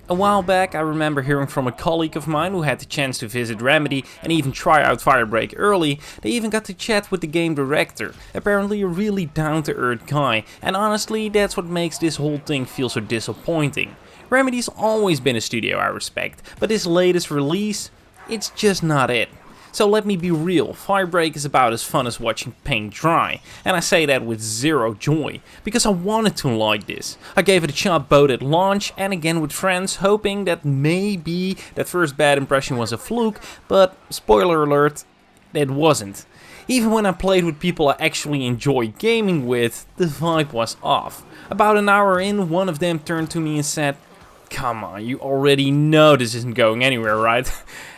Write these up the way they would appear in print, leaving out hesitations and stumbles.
A while back I remember hearing from a colleague of mine who had the chance to visit Remedy and even try out Firebreak early. They even got to chat with the game director, apparently a really down-to-earth guy, and honestly that's what makes this whole thing feel so disappointing. Remedy's always been a studio I respect, but this latest release, it's just not it. So let me be real, Firebreak is about as fun as watching paint dry, and I say that with zero joy, because I wanted to like this. I gave it a shot both at launch and again with friends, hoping that maybe that first bad impression was a fluke, but spoiler alert, it wasn't. Even when I played with people I actually enjoy gaming with, the vibe was off. About an hour in, one of them turned to me and said, "Come on, you already know this isn't going anywhere, right?"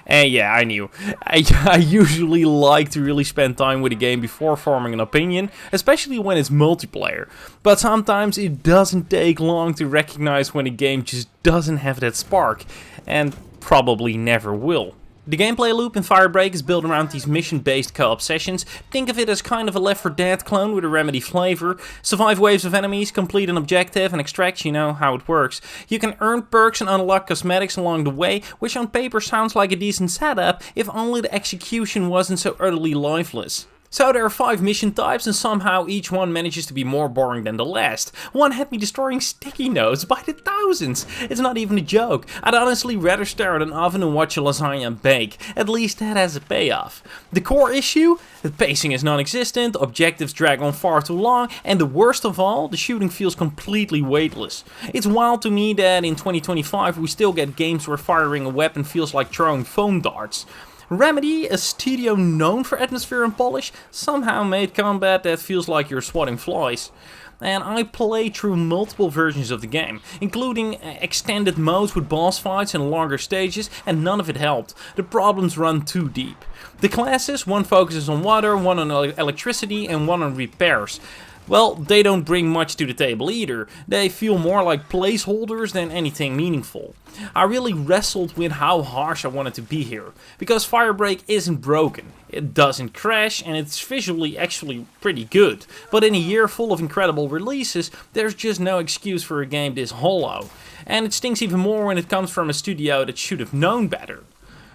And yeah, I knew. I usually like to really spend time with a game before forming an opinion, especially when it's multiplayer. But sometimes it doesn't take long to recognize when a game just doesn't have that spark, and probably never will. The gameplay loop in Firebreak is built around these mission-based co-op sessions. Think of it as kind of a Left 4 Dead clone with a Remedy flavor. Survive waves of enemies, complete an objective and extract, you know how it works. You can earn perks and unlock cosmetics along the way, which on paper sounds like a decent setup if only the execution wasn't so utterly lifeless. So there are 5 mission types and somehow each one manages to be more boring than the last. One had me destroying sticky notes by the thousands. It's not even a joke. I'd honestly rather stare at an oven and watch a lasagna bake. At least that has a payoff. The core issue? The pacing is non-existent, objectives drag on far too long, and the worst of all, the shooting feels completely weightless. It's wild to me that in 2025 we still get games where firing a weapon feels like throwing foam darts. Remedy, a studio known for atmosphere and polish, somehow made combat that feels like you're swatting flies. And I played through multiple versions of the game, including extended modes with boss fights and longer stages, and none of it helped. The problems run too deep. The classes, one focuses on water, one on electricity, and one on repairs. Well, they don't bring much to the table either. They feel more like placeholders than anything meaningful. I really wrestled with how harsh I wanted to be here, because Firebreak isn't broken. It doesn't crash and it's visually actually pretty good. But in a year full of incredible releases, there's just no excuse for a game this hollow. And it stings even more when it comes from a studio that should have known better.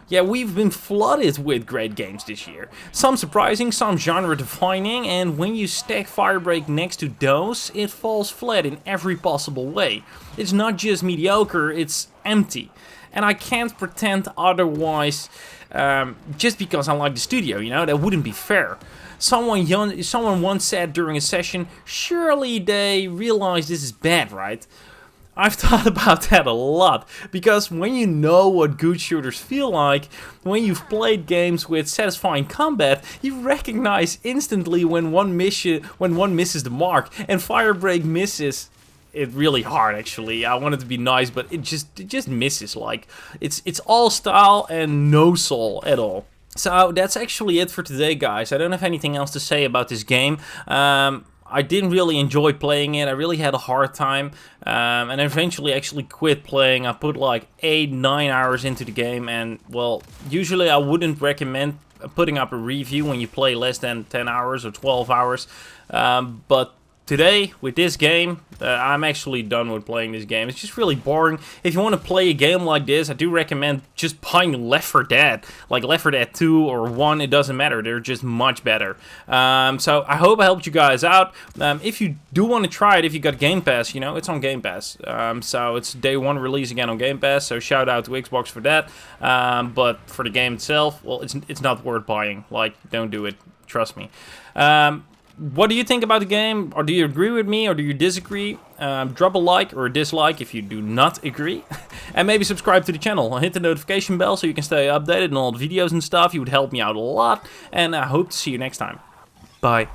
Yeah, we've been flooded with great games this year. Some surprising, some genre-defining, and when you stack Firebreak next to those, it falls flat in every possible way. It's not just mediocre, it's empty. And I can't pretend otherwise just because I like the studio, you know, that wouldn't be fair. Someone once said during a session, surely they realize this is bad, right? I've thought about that a lot, because when you know what good shooters feel like, when you've played games with satisfying combat, you recognize instantly when one misses the mark, and Firebreak misses it really hard actually. I want it to be nice, but it just misses. Like it's all style and no soul at all. So that's actually it for today, guys. I don't have anything else to say about this game. I didn't really enjoy playing it. I really had a hard time, and eventually actually quit playing. I put like 8-9 hours into the game, and well, usually I wouldn't recommend putting up a review when you play less than 10 hours or 12 hours, but today, with this game, I'm actually done with playing this game. It's just really boring. If you want to play a game like this, I do recommend just buying Left 4 Dead. Like Left 4 Dead 2 or 1, it doesn't matter. They're just much better. So I hope I helped you guys out. If you do want to try it, if you got Game Pass, you know, it's on Game Pass. So it's day 1 release again on Game Pass, so shout out to Xbox for that. But for the game itself, well, it's not worth buying. Like, don't do it. Trust me. What do you think about the game? Or do you agree with me, or do you disagree? Drop a like or a dislike if you do not agree. And maybe subscribe to the channel. Hit the notification bell so you can stay updated on all the videos and stuff. You would help me out a lot. And I hope to see you next time. Bye.